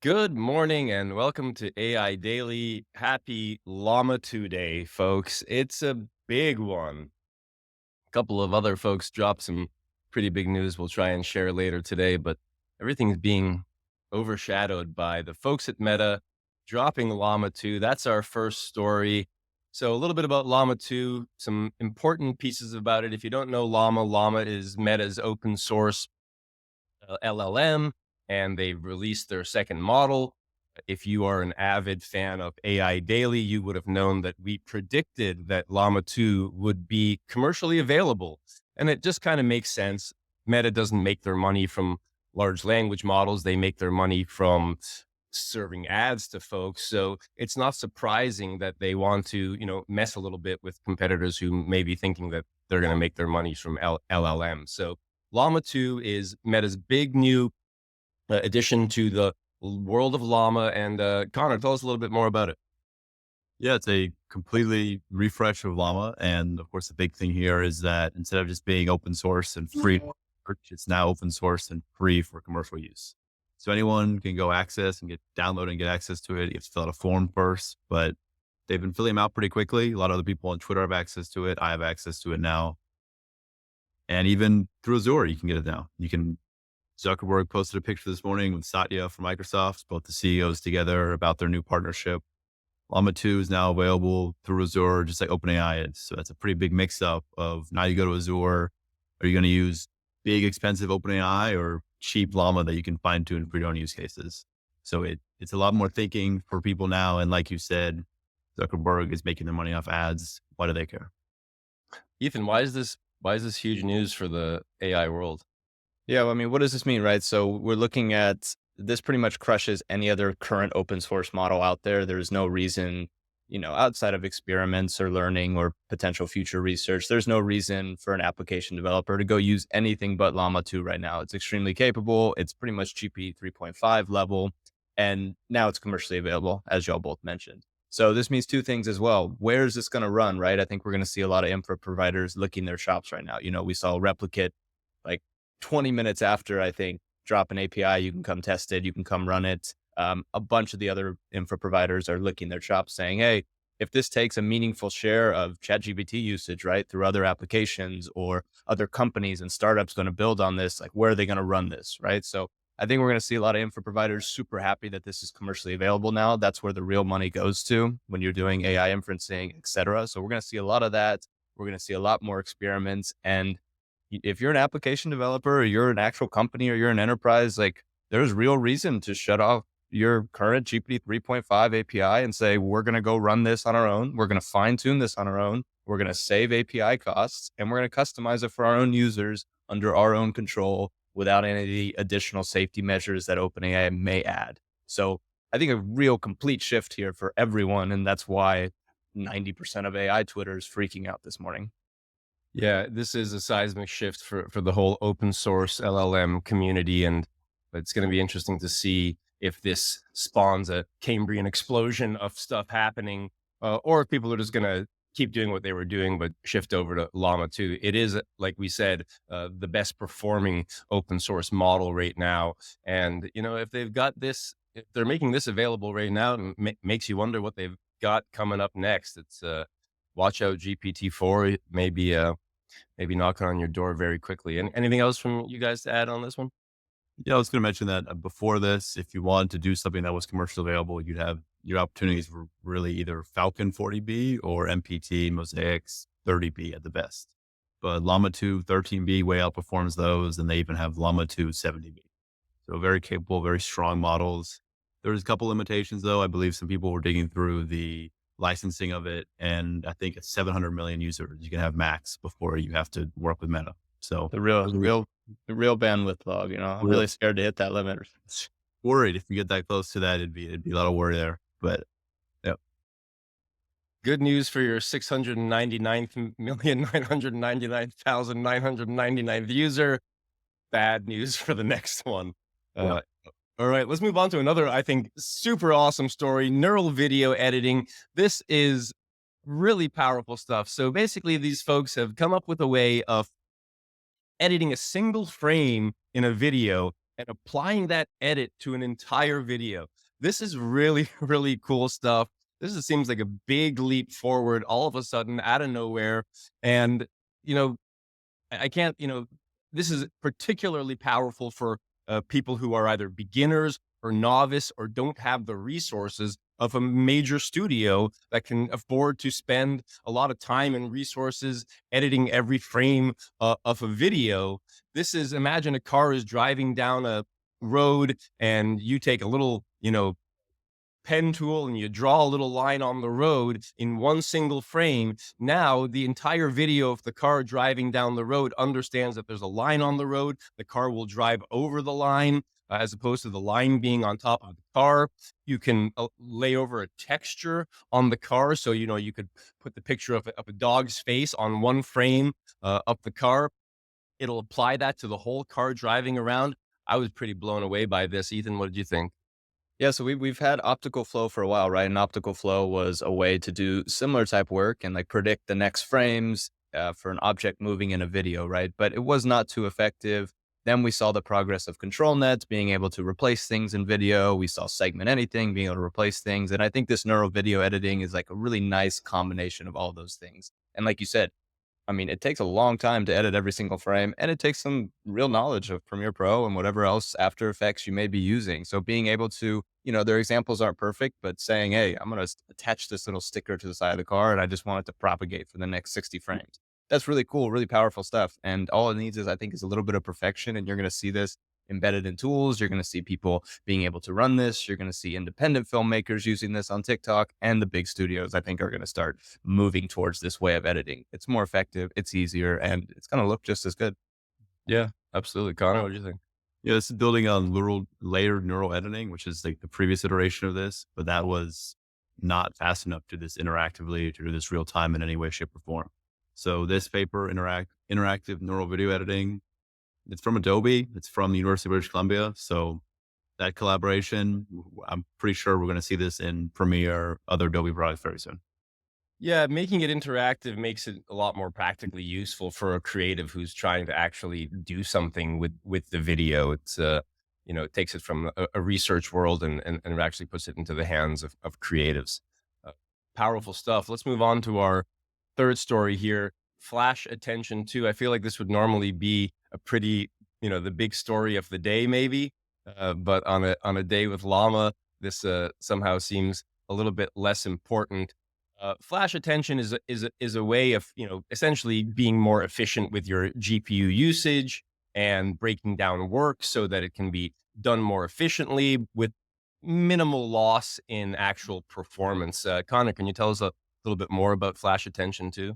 Good morning and welcome to AI Daily. Happy Llama 2 Day, folks. It's a big one. A couple of other folks dropped some pretty big news we'll try and share later today, but everything's being overshadowed by the folks at Meta dropping Llama 2. That's our first story. So, a little bit about Llama 2, some important pieces about it. If you don't know Llama, Llama is Meta's open source LLM, and they've released their second model. If you are an avid fan of AI Daily, you would have known that we predicted that Llama 2 would be commercially available. And it just kind of makes sense. Meta doesn't make their money from large language models, they make their money from serving ads to folks. So it's not surprising that they want to, mess a little bit with competitors who may be thinking that they're going to make their money from LLM. So Llama 2 is Meta's big new addition to the world of Llama. And Connor, tell us a little bit more about it. Yeah, it's a completely refresh of Llama. And of course, the big thing here is that instead of just being open source and free, it's now open source and free for commercial use. So anyone can go access and download and get access to it. You have to fill out a form first, but they've been filling them out pretty quickly. A lot of other people on Twitter have access to it. I have access to it now. And even through Azure, you can get it now. Zuckerberg posted a picture this morning with Satya from Microsoft, both the CEOs together about their new partnership. Llama 2 is now available through Azure, just like OpenAI is. So that's a pretty big mix up of now you go to Azure. Are you going to use big, expensive OpenAI or cheap Llama that you can fine tune for your own use cases? So it's a lot more thinking for people now. And like you said, Zuckerberg is making their money off ads. Why do they care? Ethan, why is this huge news for the AI world? Yeah, well, I mean, what does this mean, right? So we're looking at this pretty much crushes any other current open source model out there. There's no reason, outside of experiments or learning or potential future research, there's no reason for an application developer to go use anything but Llama 2 right now. It's extremely capable. It's pretty much GP 3.5 level. And now it's commercially available, as y'all both mentioned. So this means two things as well. Where is this going to run, right? I think we're going to see a lot of infra providers licking their chops right now. We saw Replicate like 20 minutes after, I think, drop an API, you can come test it, you can come run it. A bunch of the other infra providers are licking their chops saying, hey, if this takes a meaningful share of ChatGPT usage, right, through other applications or other companies and startups going to build on this, like where are they going to run this, right? So I think we're going to see a lot of infra providers super happy that this is commercially available now. That's where the real money goes to when you're doing AI inferencing, et cetera. So we're going to see a lot of that. We're going to see a lot more experiments. And if you're an application developer or you're an actual company or you're an enterprise, like there's real reason to shut off your current GPT 3.5 API and say, we're going to go run this on our own. We're going to fine tune this on our own. We're going to save API costs and we're going to customize it for our own users under our own control without any additional safety measures that OpenAI may add. So I think a real complete shift here for everyone. And that's why 90% of AI Twitter is freaking out this morning. Yeah, this is a seismic shift for the whole open source LLM community. And it's going to be interesting to see if this spawns a Cambrian explosion of stuff happening, or if people are just going to keep doing what they were doing, but shift over to Llama 2. It is, like we said, the best performing open source model right now. And, if they've got this, if they're making this available right now, it makes you wonder what they've got coming up next. It's, watch out GPT-4, maybe knocking on your door very quickly. And anything else from you guys to add on this one? Yeah, I was going to mention that before this, if you wanted to do something that was commercially available, you'd have your opportunities were really either Falcon 40B or MPT Mosaic's 30B at the best. But Llama 2 13B way outperforms those, and they even have Llama 2 70B. So very capable, very strong models. There's a couple limitations though. I believe some people were digging through the licensing of it, and I think it's 700 million users you can have max before you have to work with Meta. So The real bandwidth log, I'm real really scared to hit that limit. worried if you get that close to that, it'd be a lot of worry there. But yeah, Good news for your 699,999,999th user. Bad news for the next one. yeah. Uh, all right, let's move on to another, I think, super awesome story, neural video editing. This is really powerful stuff. So basically, these folks have come up with a way of editing a single frame in a video and applying that edit to an entire video. This is really, really cool stuff. Seems like a big leap forward all of a sudden out of nowhere. And, you know, I can't, this is particularly powerful for people who are either beginners or novice or don't have the resources of a major studio that can afford to spend a lot of time and resources editing every frame of a video. Imagine a car is driving down a road and you take a little, pen tool and you draw a little line on the road in one single frame. Now the entire video of the car driving down the road understands that there's a line on the road. The car will drive over the line as opposed to the line being on top of the car. You can lay over a texture on the car. So, you could put the picture of a dog's face on one frame of the car. It'll apply that to the whole car driving around. I was pretty blown away by this. Ethan, what did you think? Yeah, so we've had optical flow for a while, right? And optical flow was a way to do similar type work and like predict the next frames for an object moving in a video, right? But it was not too effective. Then we saw the progress of control nets being able to replace things in video. We saw segment anything being able to replace things. And I think this neural video editing is like a really nice combination of all those things. And like you said, I mean, it takes a long time to edit every single frame, and it takes some real knowledge of Premiere Pro and whatever else After Effects you may be using. So being able to, their examples aren't perfect, but saying, hey, I'm going to attach this little sticker to the side of the car and I just want it to propagate for the next 60 frames. That's really cool, really powerful stuff. And all it needs is, I think, is a little bit of perfection. And you're going to see this embedded in tools. You're going to see people being able to run this. You're going to see independent filmmakers using this on TikTok, and the big studios, I think, are going to start moving towards this way of editing. It's more effective, it's easier, and it's going to look just as good. Yeah, absolutely. Connor, what do you think? Yeah, this is building on layered neural editing, which is like the previous iteration of this, but that was not fast enough to do this interactively, to do this real time in any way, shape, or form. So this paper, interactive neural video editing, it's from Adobe. It's from the University of British Columbia. So that collaboration, I'm pretty sure we're going to see this in Premiere, other Adobe products very soon. Yeah, making it interactive makes it a lot more practically useful for a creative who's trying to actually do something with the video. It takes it from a research world and it actually puts it into the hands of creatives. Powerful stuff. Let's move on to our third story here. FlashAttention-2. I feel like this would normally be a pretty, the big story of the day, maybe. But on a day with Llama, this somehow seems a little bit less important. Flash attention is a way of, essentially being more efficient with your GPU usage and breaking down work so that it can be done more efficiently with minimal loss in actual performance. Connor, can you tell us a little bit more about Flash Attention 2?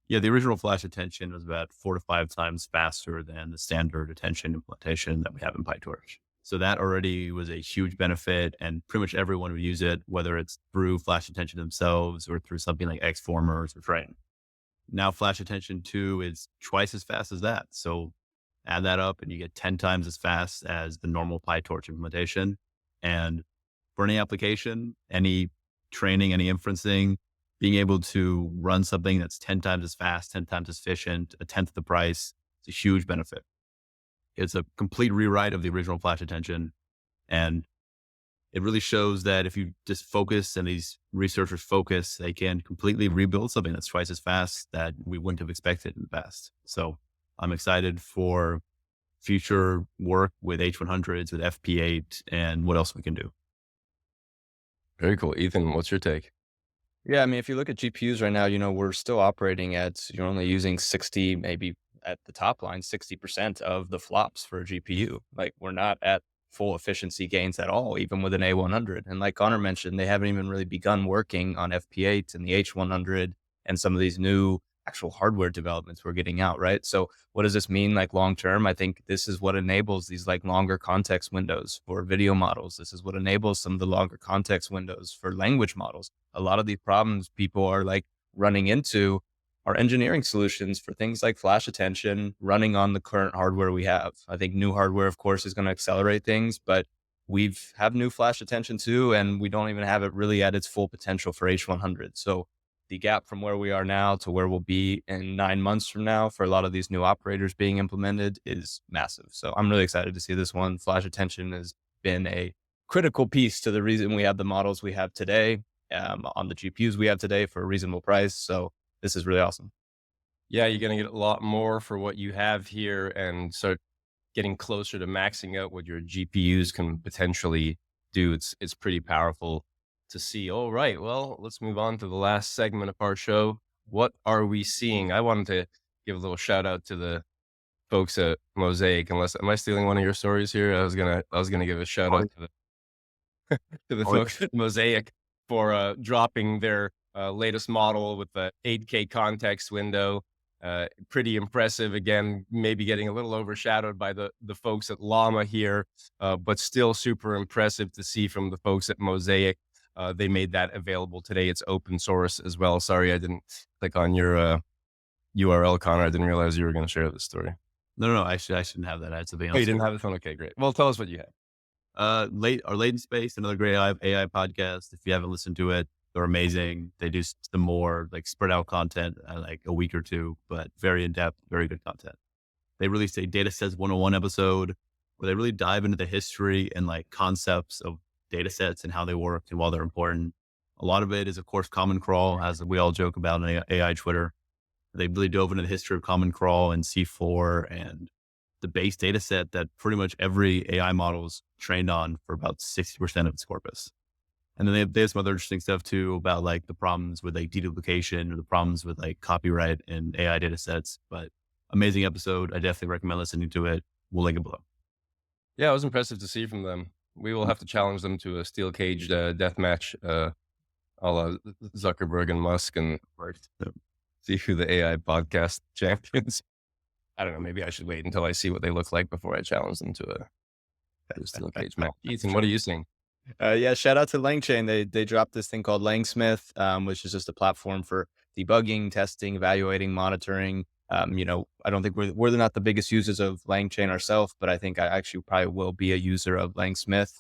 Yeah, the original Flash attention was about 4 to 5 times faster than the standard attention implementation that we have in PyTorch. So that already was a huge benefit, and pretty much everyone would use it, whether it's through Flash Attention themselves or through something like Xformers or Frame. Now Flash Attention 2 is twice as fast as that. So add that up and you get 10 times as fast as the normal PyTorch implementation. And for any application, any training, any inferencing, being able to run something that's 10 times as fast, 10 times as efficient, a tenth the price, it's a huge benefit. It's a complete rewrite of the original Flash Attention. And it really shows that if you just focus and these researchers focus, they can completely rebuild something that's twice as fast that we wouldn't have expected in the past. So I'm excited for future work with H100s, with FP8, and what else we can do. Very cool. Ethan, what's your take? Yeah, I mean, if you look at GPUs right now, we're still operating at, you're only using 60, maybe at the top line, 60% of the flops for a GPU. Like, we're not at full efficiency gains at all, even with an A100. And like Connor mentioned, they haven't even really begun working on FP8 and the H100 and some of these new actual hardware developments we're getting out, right? So what does this mean like long term? I think this is what enables these like longer context windows for video models. This is what enables some of the longer context windows for language models. A lot of these problems people are like running into are engineering solutions for things like Flash Attention running on the current hardware we have. I think new hardware, of course, is going to accelerate things, but have new Flash Attention too, and we don't even have it really at its full potential for H100. So the gap from where we are now to where we'll be in 9 months from now for a lot of these new operators being implemented is massive. So I'm really excited to see this one. Flash attention has been a critical piece to the reason we have the models we have today, on the GPUs we have today for a reasonable price. So this is really awesome. Yeah, you're going to get a lot more for what you have here and start getting closer to maxing out what your GPUs can potentially do. It's pretty powerful to see. All right, well, let's move on to the last segment of our show. What are we seeing? I wanted to give a little shout out to the folks at Mosaic. Unless, am I stealing one of your stories here? I was gonna give a shout out to the Oh, folks at Mosaic for dropping their latest model with the 8K context window. Pretty impressive. Again, maybe getting a little overshadowed by the folks at Llama here, but still super impressive to see from the folks at Mosaic. They made that available today. It's open source as well. Sorry, I didn't click on your URL, Connor. I didn't realize you were going to share this story. no. I shouldn't have that. I had something Oh, else. you didn't have this one? Okay, great. Well, tell us what you had. Our Latent Space, another great AI podcast. If you haven't listened to it, they're amazing. They do some more like spread out content, like a week or two, but very in depth, very good content. They released a Datasets 101 episode where they really dive into the history and like concepts of datasets and how they work and why they're important. A lot of it is, of course, Common Crawl, as we all joke about on AI Twitter. They really dove into the history of Common Crawl and C4 and the base data set that pretty much every AI model is trained on for about 60% of its corpus. And then they have some other interesting stuff too about like the problems with like deduplication or the problems with like copyright in AI data sets. But amazing episode. I definitely recommend listening to it. We'll link it below. Yeah, it was impressive to see from them. We will have to challenge them to a steel cage death match, a la Zuckerberg and Musk, and see who the AI podcast champions. I don't know. Maybe I should wait until I see what they look like before I challenge them to a steel cage match. Ethan, what are you seeing? Yeah, shout out to LangChain. They dropped this thing called LangSmith, which is just a platform for debugging, testing, evaluating, monitoring. I don't think we're not the biggest users of LangChain ourselves, but I think I actually probably will be a user of LangSmith.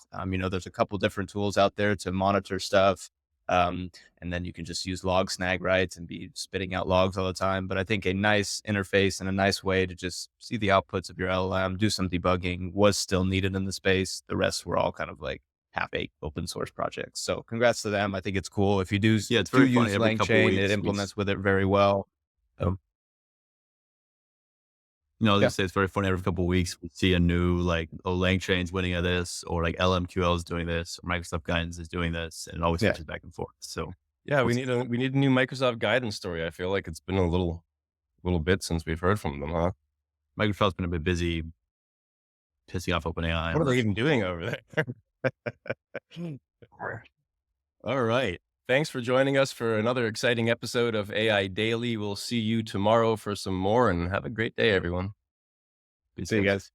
There's a couple different tools out there to monitor stuff. And then you can just use log snag, right, and be spitting out logs all the time. But I think a nice interface and a nice way to just see the outputs of your LLM, do some debugging was still needed in the space. The rest were all kind of like half-baked open source projects. So congrats to them. I think it's cool. If you do, Yeah, it's do very funny. use Every couple LangChain, weeks, it implements with it very well. I was Yeah. gonna say it's very funny. Every couple of weeks, we see a new like, oh, LangChain's winning at this, or like LMQL is doing this, or Microsoft Guidance is doing this, and it always Yeah. switches back and forth. So Yeah, we need a new Microsoft guidance story. I feel like it's been a little bit since we've heard from them, huh? Microsoft's been a bit busy pissing off OpenAI. What are they even doing over there? All right. Thanks for joining us for another exciting episode of AI Daily. We'll see you tomorrow for some more, and have a great day, everyone. Peace See you out. guys.